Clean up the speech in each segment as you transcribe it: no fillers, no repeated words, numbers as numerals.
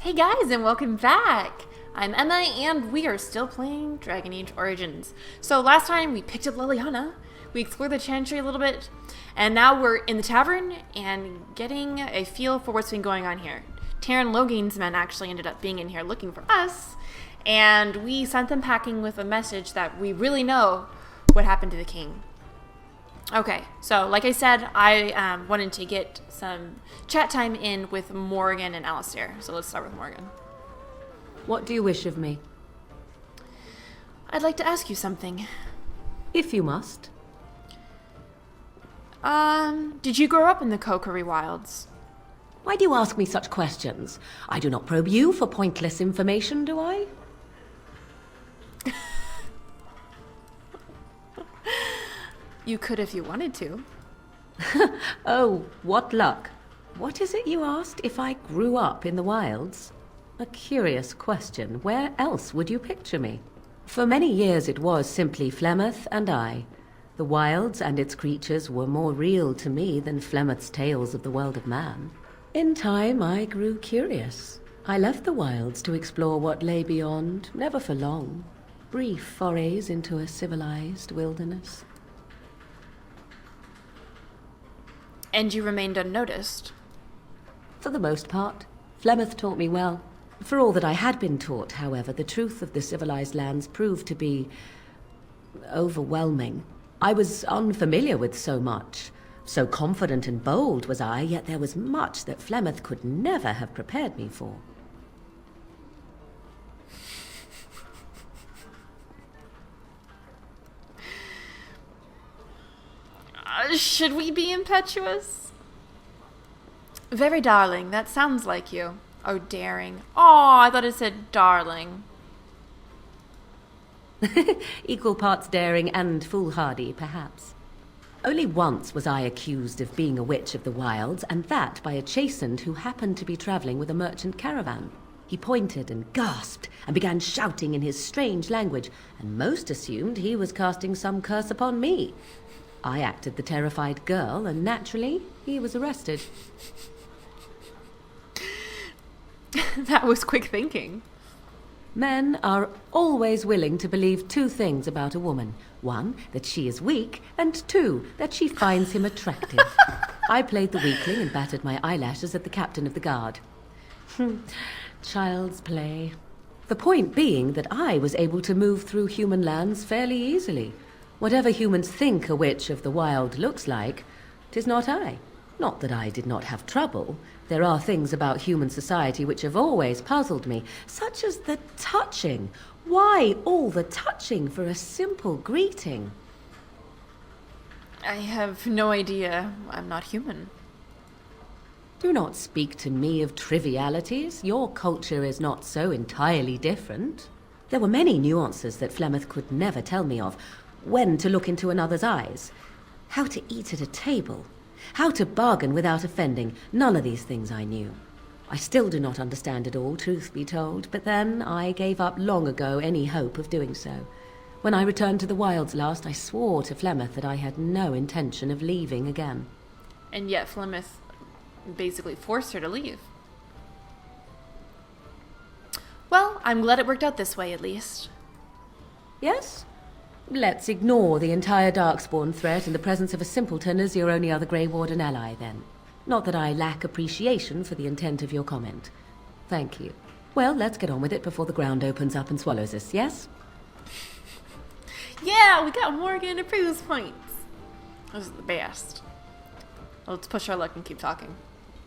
Hey guys, and welcome back! I'm Emma, and we are still playing Dragon Age Origins. So last time we picked up Liliana, we explored the Chantry a little bit, and now we're in the tavern and getting a feel for what's been going on here. Taryn Logain's men actually ended up being in here looking for us, and we sent them packing with a message that we really know what happened to the king. Okay, so like I said, I wanted to get some chat time in with Morrigan and Alistair. So let's start with Morrigan. What do you wish of me? I'd like to ask you something. If you must. Did you grow up in the Kokiri Wilds? Why do you ask me such questions? I do not probe you for pointless information, do I? You could if you wanted to. Oh, what luck. What is it you asked if I grew up in the wilds? A curious question. Where else would you picture me? For many years it was simply Flemeth and I. The wilds and its creatures were more real to me than Flemeth's tales of the world of man. In time I grew curious. I left the wilds to explore what lay beyond, never for long. Brief forays into a civilized wilderness. And you remained unnoticed? For the most part. Flemeth taught me well. For all that I had been taught, however, the truth of the civilized lands proved to be overwhelming. I was unfamiliar with so much. So confident and bold was I, yet there was much that Flemeth could never have prepared me for. Should we be impetuous? Very darling, that sounds like you. Oh, daring. Oh, I thought it said darling. Equal parts daring and foolhardy, perhaps. Only once was I accused of being a witch of the wilds, and that by a chastened who happened to be traveling with a merchant caravan. He pointed and gasped and began shouting in his strange language, and most assumed he was casting some curse upon me. I acted the terrified girl, and naturally, he was arrested. That was quick thinking. Men are always willing to believe two things about a woman. One, that she is weak, and two, that she finds him attractive. I played the weakling and battered my eyelashes at the captain of the guard. Child's play. The point being that I was able to move through human lands fairly easily. Whatever humans think a witch of the wild looks like, 'tis not I. Not that I did not have trouble. There are things about human society which have always puzzled me, such as the touching. Why all the touching for a simple greeting? I have no idea. I'm not human. Do not speak to me of trivialities. Your culture is not so entirely different. There were many nuances that Flemeth could never tell me of. When to look into another's eyes, how to eat at a table, how to bargain without offending. None of these things I knew. I still do not understand it all, truth be told, but then I gave up long ago any hope of doing so. When I returned to the wilds last, I swore to Flemeth that I had no intention of leaving again. And yet Flemeth basically forced her to leave. Well, I'm glad it worked out this way, at least. Yes? Let's ignore the entire Darkspawn threat in the presence of a simpleton as your only other Grey Warden ally, then. Not that I lack appreciation for the intent of your comment. Thank you. Well, let's get on with it before the ground opens up and swallows us, yes? Yeah, we got Morrigan approves points. This is the best. Let's push our luck and keep talking.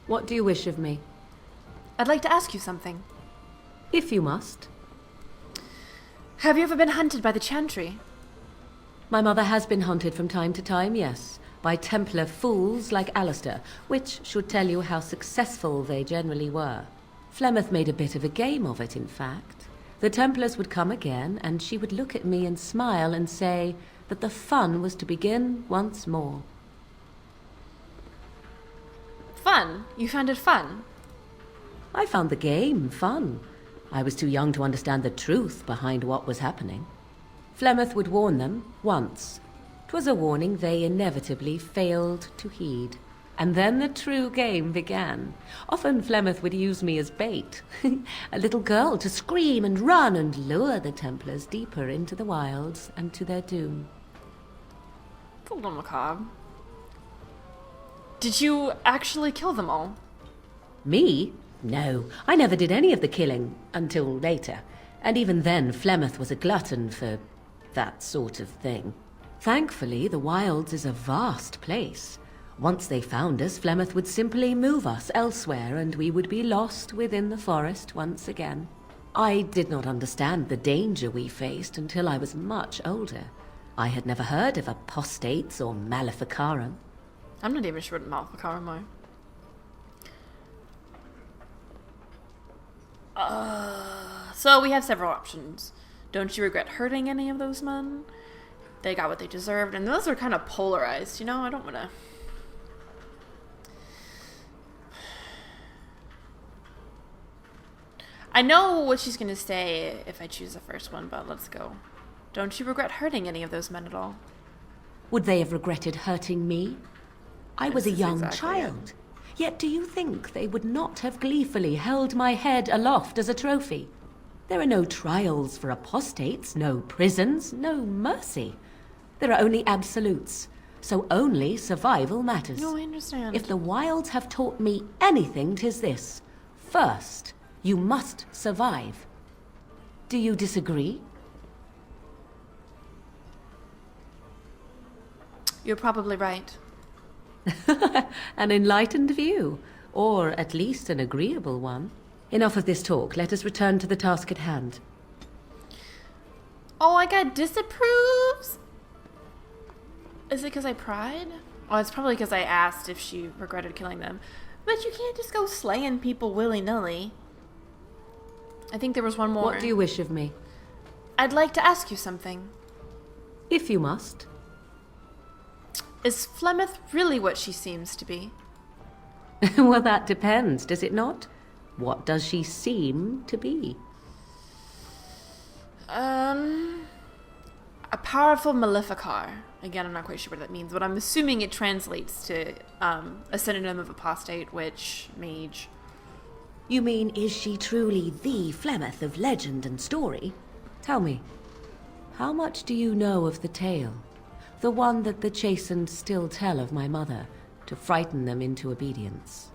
What do you wish of me? I'd like to ask you something. If you must. Have you ever been hunted by the Chantry? My mother has been hunted from time to time, yes, by Templar fools like Alistair, which should tell you how successful they generally were. Flemeth made a bit of a game of it, in fact. The Templars would come again, and she would look at me and smile and say that the fun was to begin once more. Fun? You found it fun? I found the game fun. I was too young to understand the truth behind what was happening. Flemeth would warn them once. 'Twas a warning they inevitably failed to heed. And then the true game began. Often Flemeth would use me as bait. A little girl to scream and run and lure the Templars deeper into the wilds and to their doom. It's a little macabre. Did you actually kill them all? Me? No, I never did any of the killing, until later. And even then, Flemeth was a glutton for that sort of thing. Thankfully, the wilds is a vast place. Once they found us, Flemeth would simply move us elsewhere, and we would be lost within the forest once again. I did not understand the danger we faced until I was much older. I had never heard of apostates or maleficarum. I'm not even sure what Maleficarum are. So we have several options. Don't you regret hurting any of those men? They got what they deserved, and those are kind of polarized, you know? I don't want to... I know what she's going to say if I choose the first one, but let's go. Don't you regret hurting any of those men at all? Would they have regretted hurting me? I was a young exactly child. Yet do you think they would not have gleefully held my head aloft as a trophy? There are no trials for apostates, no prisons, no mercy. There are only absolutes, so only survival matters. No, I understand. If the wilds have taught me anything, 'tis this. First, you must survive. Do you disagree? You're probably right. An enlightened view, or at least an agreeable one. Enough of this talk. Let us return to the task at hand. Oh, I got disapproves? Is it because I pried? Oh, it's probably because I asked if she regretted killing them. But you can't just go slaying people willy-nilly. I think there was one more. What do you wish of me? I'd like to ask you something. If you must. Is Flemeth really what she seems to be? Well, that depends, does it not? What does she seem to be? A powerful maleficar. Again, I'm not quite sure what that means, but I'm assuming it translates to a synonym of apostate, witch, mage. You mean, is she truly the Flemeth of legend and story? Tell me, how much do you know of the tale? The one that the chastened still tell of my mother, to frighten them into obedience.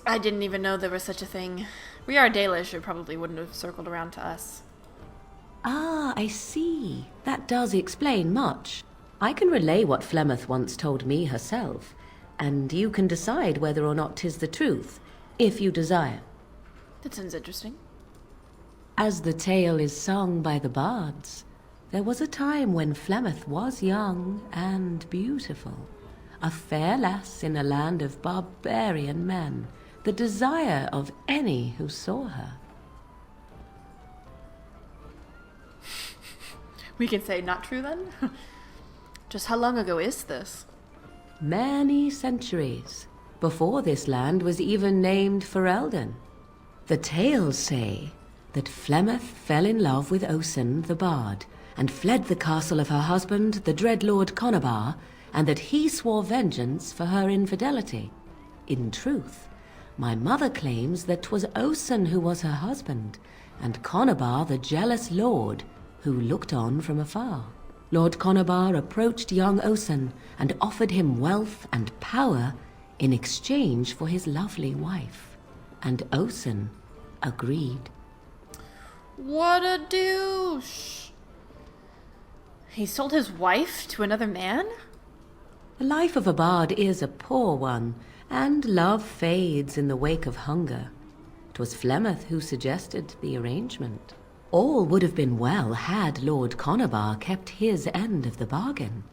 I didn't even know there was such a thing. We are Dalish, it probably wouldn't have circled around to us. Ah, I see. That does explain much. I can relay what Flemeth once told me herself, and you can decide whether or not 'tis the truth, if you desire. That sounds interesting. As the tale is sung by the bards, there was a time when Flemeth was young and beautiful, a fair lass in a land of barbarian men, the desire of any who saw her. We can say not true then? Just how long ago is this? Many centuries, before this land was even named Ferelden. The tales say that Flemeth fell in love with Osen the bard, and fled the castle of her husband, the dread Lord Conabar, and that he swore vengeance for her infidelity. In truth, my mother claims that 'twas Osen who was her husband, and Conabar the jealous lord who looked on from afar. Lord Conabar approached young Osen and offered him wealth and power in exchange for his lovely wife, and Osen agreed. What a douche! He sold his wife to another man? The life of a bard is a poor one, and love fades in the wake of hunger. 'Twas Flemeth who suggested the arrangement. All would have been well had Lord Conabar kept his end of the bargain.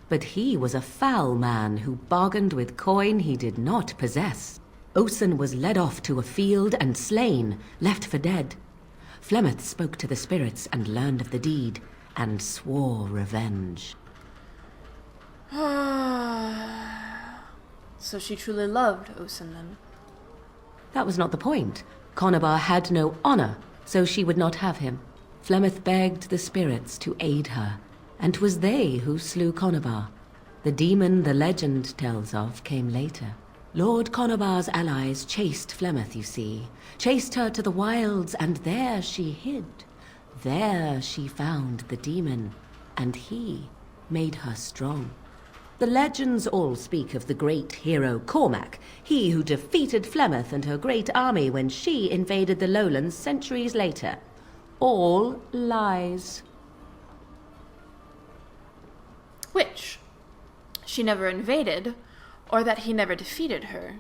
But he was a foul man who bargained with coin he did not possess. Osen was led off to a field and slain, left for dead. Flemeth spoke to the spirits and learned of the deed, and swore revenge. So she truly loved Osen then. That was not the point. Conabar had no honor, so she would not have him. Flemeth begged the spirits to aid her, and 'twas they who slew Conabar. The demon the legend tells of came later. Lord Conobar's allies chased Flemeth, you see. Chased her to the wilds, and there she hid. There she found the demon, and he made her strong. The legends all speak of the great hero Cormac, he who defeated Flemeth and her great army when she invaded the lowlands centuries later. All lies. Which? She never invaded, or that he never defeated her?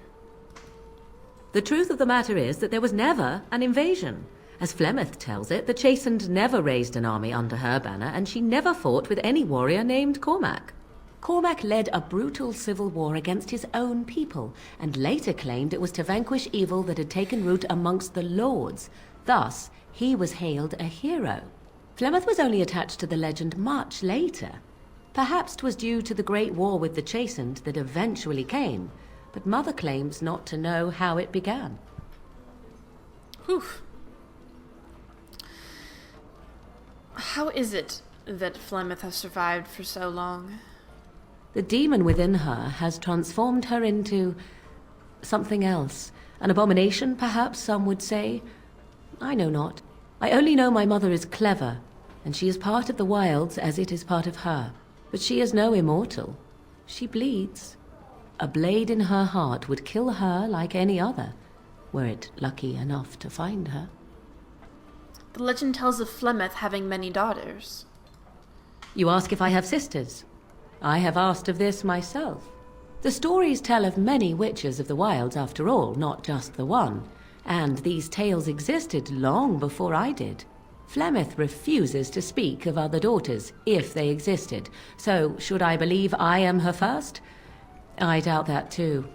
The truth of the matter is that there was never an invasion. As Flemeth tells it, the Chastened never raised an army under her banner, and she never fought with any warrior named Cormac. Cormac led a brutal civil war against his own people, and later claimed it was to vanquish evil that had taken root amongst the lords. Thus, he was hailed a hero. Flemeth was only attached to the legend much later. Perhaps 'twas due to the great war with the Chastened that eventually came, but Mother claims not to know how it began. Whew. How is it that Flemeth has survived for so long? The demon within her has transformed her into something else. An abomination, perhaps some would say. I know not. I only know my mother is clever, and she is part of the wilds as it is part of her. But she is no immortal. She bleeds. A blade in her heart would kill her like any other, were it lucky enough to find her. The legend tells of Flemeth having many daughters. You ask if I have sisters. I have asked of this myself. The stories tell of many witches of the wilds after all, not just the one. And these tales existed long before I did. Flemeth refuses to speak of other daughters, if they existed. So, should I believe I am her first? I doubt that too.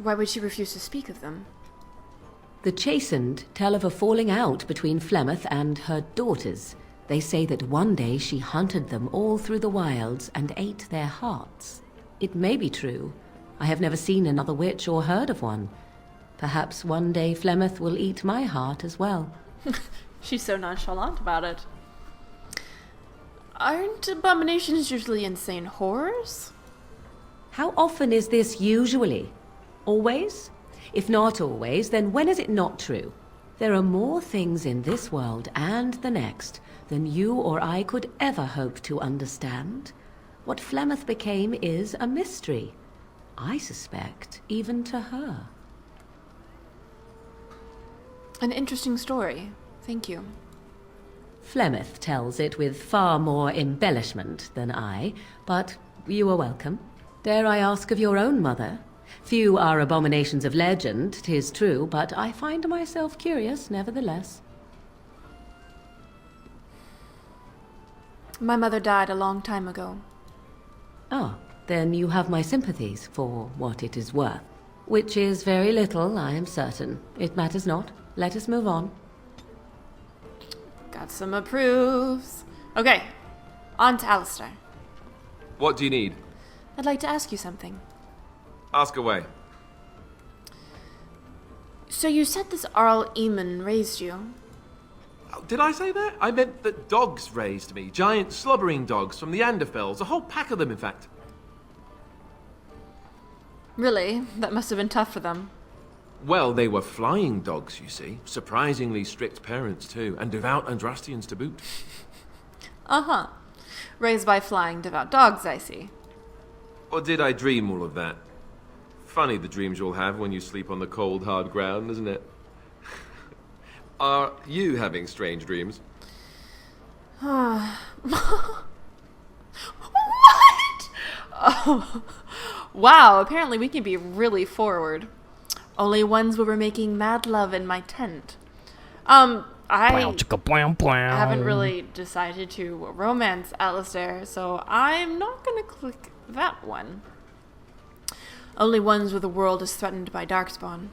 Why would she refuse to speak of them? The Chastened tell of a falling out between Flemeth and her daughters. They say that one day she hunted them all through the wilds and ate their hearts. It may be true. I have never seen another witch or heard of one. Perhaps one day Flemeth will eat my heart as well. She's so nonchalant about it. Aren't abominations usually insane horrors? How often is this usually? Always? If not always, then when is it not true? There are more things in this world and the next than you or I could ever hope to understand. What Flemeth became is a mystery. I suspect, even to her. An interesting story. Thank you. Flemeth tells it with far more embellishment than I, but you are welcome. Dare I ask of your own mother? Few are abominations of legend, 'tis true, but I find myself curious nevertheless. My mother died a long time ago. Ah, then you have my sympathies for what it is worth. Which is very little, I am certain. It matters not. Let us move on. Got some approves. Okay, on to Alistair. What do you need? I'd like to ask you something. Ask away. So you said this Arl Eamon raised you? Oh, did I say that? I meant that dogs raised me. Giant slobbering dogs from the Anderfells. A whole pack of them, in fact. Really? That must have been tough for them. Well, they were flying dogs, you see. Surprisingly strict parents, too. And devout Andrastians to boot. Uh-huh. Raised by flying devout dogs, I see. Or did I dream all of that? Funny the dreams you'll have when you sleep on the cold, hard ground, isn't it? Are you having strange dreams? What? Oh, wow, apparently we can be really forward. Only ones where we're making mad love in my tent. I haven't really decided to romance Alistair, so I'm not gonna click that one. Only ones where the world is threatened by darkspawn.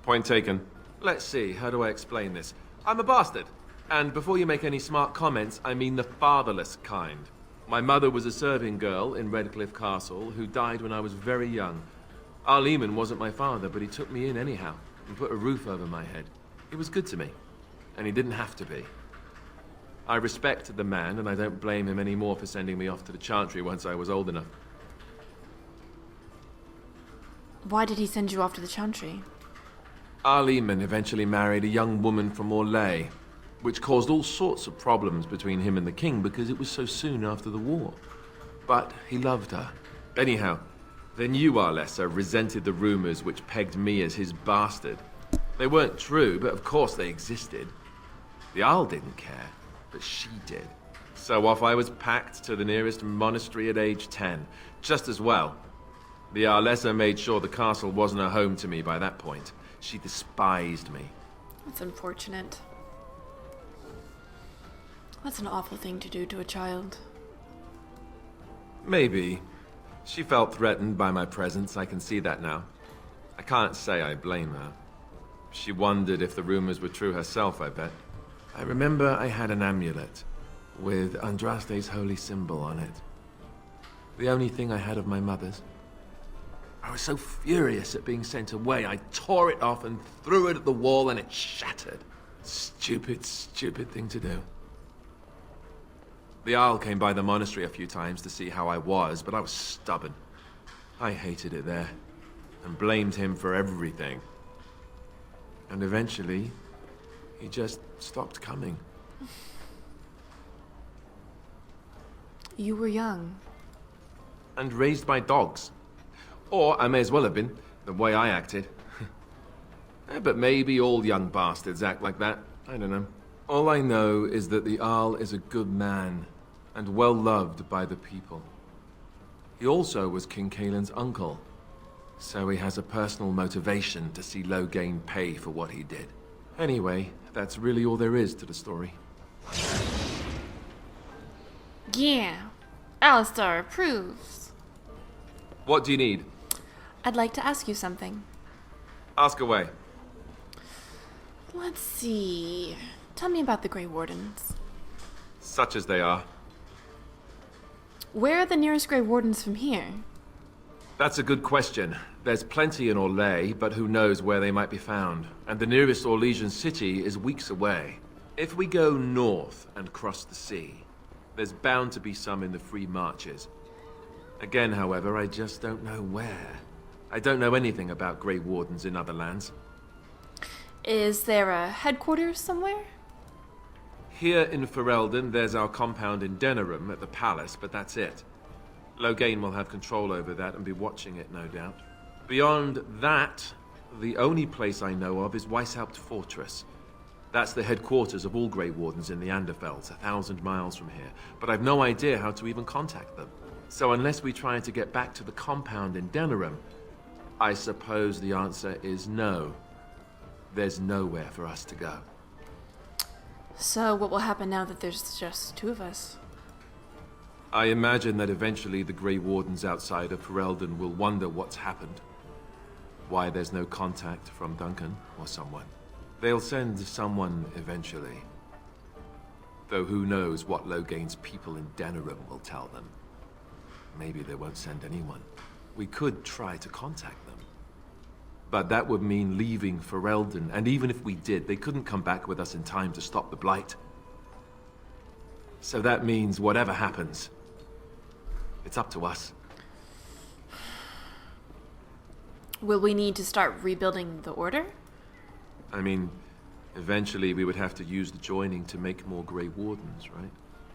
Point taken. Let's see, how do I explain this? I'm a bastard. And before you make any smart comments, I mean the fatherless kind. My mother was a serving girl in Redcliffe Castle who died when I was very young. Arl Eamon wasn't my father, but he took me in anyhow and put a roof over my head. He was good to me, and he didn't have to be. I respect the man, and I don't blame him anymore for sending me off to the Chantry once I was old enough. Why did he send you off to the Chantry? Arleman eventually married a young woman from Orlais, which caused all sorts of problems between him and the king because it was so soon after the war. But he loved her. Anyhow, then you, Alistair, resented the rumors which pegged me as his bastard. They weren't true, but of course they existed. The Arl didn't care, but she did. So off I was packed to the nearest monastery at age 10, just as well. The Arlessa made sure the castle wasn't a home to me by that point. She despised me. That's unfortunate. That's an awful thing to do to a child. Maybe. She felt threatened by my presence, I can see that now. I can't say I blame her. She wondered if the rumors were true herself, I bet. I remember I had an amulet with Andraste's holy symbol on it. The only thing I had of my mother's. I was so furious at being sent away, I tore it off and threw it at the wall and it shattered. Stupid, stupid thing to do. The Arl came by the monastery a few times to see how I was, but I was stubborn. I hated it there, and blamed him for everything. And eventually, he just stopped coming. You were young. And raised by dogs. Or I may as well have been, the way I acted. But maybe all young bastards act like that. I don't know. All I know is that the Arl is a good man, and well loved by the people. He also was King Caelan's uncle, so he has a personal motivation to see Loghain pay for what he did. Anyway, that's really all there is to the story. Yeah. Alistair approves. What do you need? I'd like to ask you something. Ask away. Let's see. Tell me about the Grey Wardens. Such as they are. Where are the nearest Grey Wardens from here? That's a good question. There's plenty in Orlais, but who knows where they might be found. And the nearest Orlesian city is weeks away. If we go north and cross the sea, there's bound to be some in the Free Marches. Again, however, I just don't know where. I don't know anything about Grey Wardens in other lands. Is there a headquarters somewhere? Here in Ferelden, there's our compound in Denerim at the palace, but that's it. Loghain will have control over that and be watching it, no doubt. Beyond that, the only place I know of is Weishaupt Fortress. That's the headquarters of all Grey Wardens in the Anderfelds, 1,000 miles from here. But I've no idea how to even contact them. So unless we try to get back to the compound in Denerim, I suppose the answer is no. There's nowhere for us to go. So what will happen now that there's just two of us? I imagine that eventually the Grey Wardens outside of Ferelden will wonder what's happened. Why there's no contact from Duncan or someone. They'll send someone eventually. Though who knows what Loghain's people in Denerim will tell them. Maybe they won't send anyone. We could try to contact them. But that would mean leaving Ferelden, and even if we did, they couldn't come back with us in time to stop the Blight. So that means whatever happens, it's up to us. Will we need to start rebuilding the Order? I mean, eventually we would have to use the joining to make more Grey Wardens, right?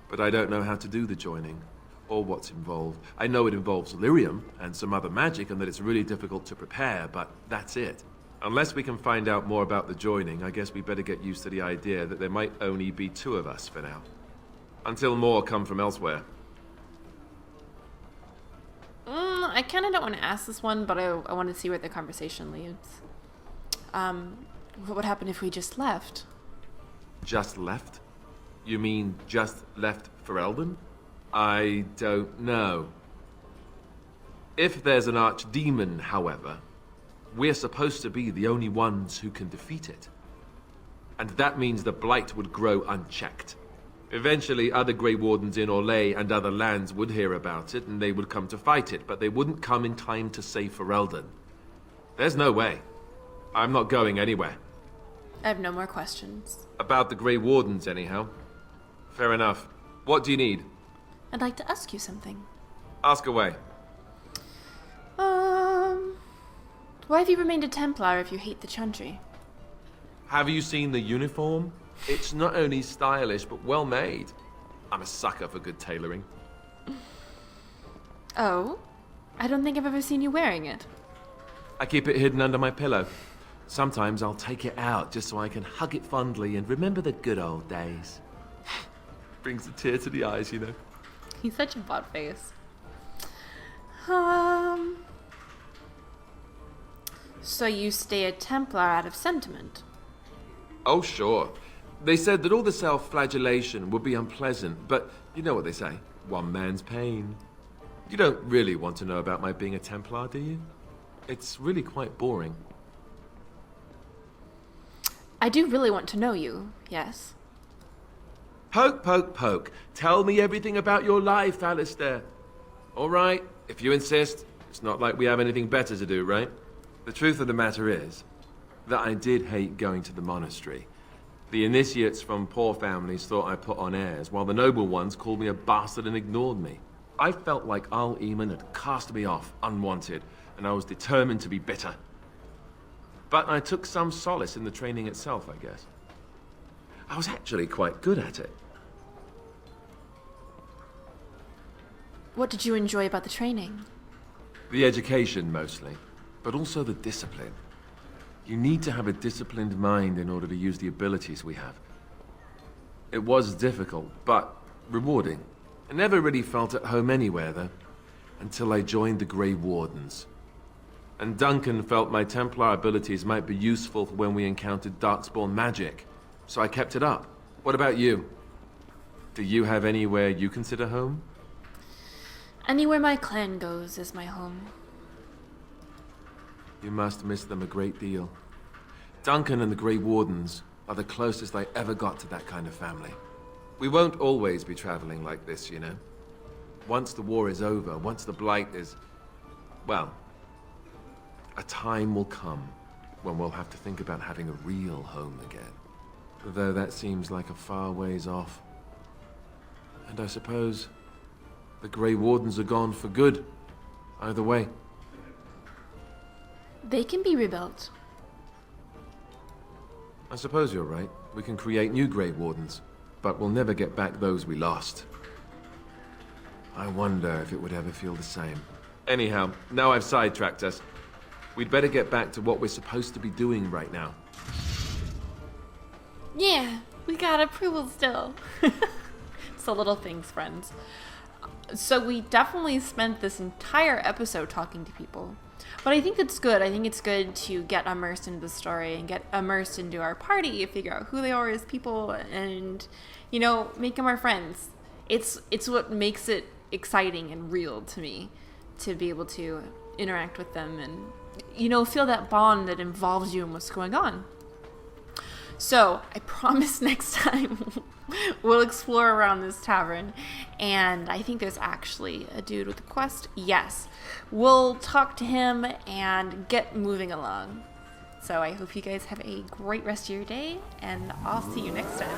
But I don't know how to do the joining, or what's involved. I know it involves lyrium and some other magic, and that it's really difficult to prepare, but that's it. Unless we can find out more about the joining, I guess we better get used to the idea that there might only be two of us for now. Until more come from elsewhere. I kind of don't want to ask this one, but I want to see where the conversation leads. What would happen if we just left? Just left? You mean just left Ferelden? I don't know. If there's an archdemon, however, we're supposed to be the only ones who can defeat it. And that means the Blight would grow unchecked. Eventually, other Grey Wardens in Orlais and other lands would hear about it, and they would come to fight it, but they wouldn't come in time to save Ferelden. There's no way. I'm not going anywhere. I have no more questions. About the Grey Wardens, anyhow. Fair enough. What do you need? I'd like to ask you something. Ask away. Why have you remained a Templar if you hate the Chantry? Have you seen the uniform? It's not only stylish, but well made. I'm a sucker for good tailoring. Oh? I don't think I've ever seen you wearing it. I keep it hidden under my pillow. Sometimes I'll take it out just so I can hug it fondly and remember the good old days. Brings a tear to the eyes, you know. He's such a butt face. So you stay a Templar out of sentiment? Oh, sure. They said that all the self-flagellation would be unpleasant, but you know what they say, one man's pain. You don't really want to know about my being a Templar, do you? It's really quite boring. I do really want to know you, yes. Poke, poke, poke. Tell me everything about your life, Alistair. All right, if you insist. It's not like we have anything better to do, right? The truth of the matter is that I did hate going to the monastery. The initiates from poor families thought I put on airs, while the noble ones called me a bastard and ignored me. I felt like Al-Eamon had cast me off, unwanted, and I was determined to be bitter. But I took some solace in the training itself, I guess. I was actually quite good at it. What did you enjoy about the training? The education, mostly, but also the discipline. You need to have a disciplined mind in order to use the abilities we have. It was difficult, but rewarding. I never really felt at home anywhere, though, until I joined the Grey Wardens. And Duncan felt my Templar abilities might be useful for when we encountered Darkspawn magic, so I kept it up. What about you? Do you have anywhere you consider home? Anywhere my clan goes is my home. You must miss them a great deal. Duncan and the Grey Wardens are the closest I ever got to that kind of family. We won't always be traveling like this, you know. Once the war is over, once the Blight is... well, a time will come when we'll have to think about having a real home again. Though that seems like a far ways off. And I suppose the Grey Wardens are gone for good, either way. They can be rebuilt. I suppose you're right. We can create new Grey Wardens, but we'll never get back those we lost. I wonder if it would ever feel the same. Anyhow, now I've sidetracked us. We'd better get back to what we're supposed to be doing right now. Yeah, we got approval still. So little things, friends. So we definitely spent this entire episode talking to people. But I think it's good. I think it's good to get immersed into the story and get immersed into our party, figure out who they are as people, and, you know, make them our friends. It's what makes it exciting and real to me, to be able to interact with them and, you know, feel that bond that involves you in what's going on. So I promise next time we'll explore around this tavern, and I think there's actually a dude with a quest. Yes, we'll talk to him and get moving along. So I hope you guys have a great rest of your day, and I'll see you next time.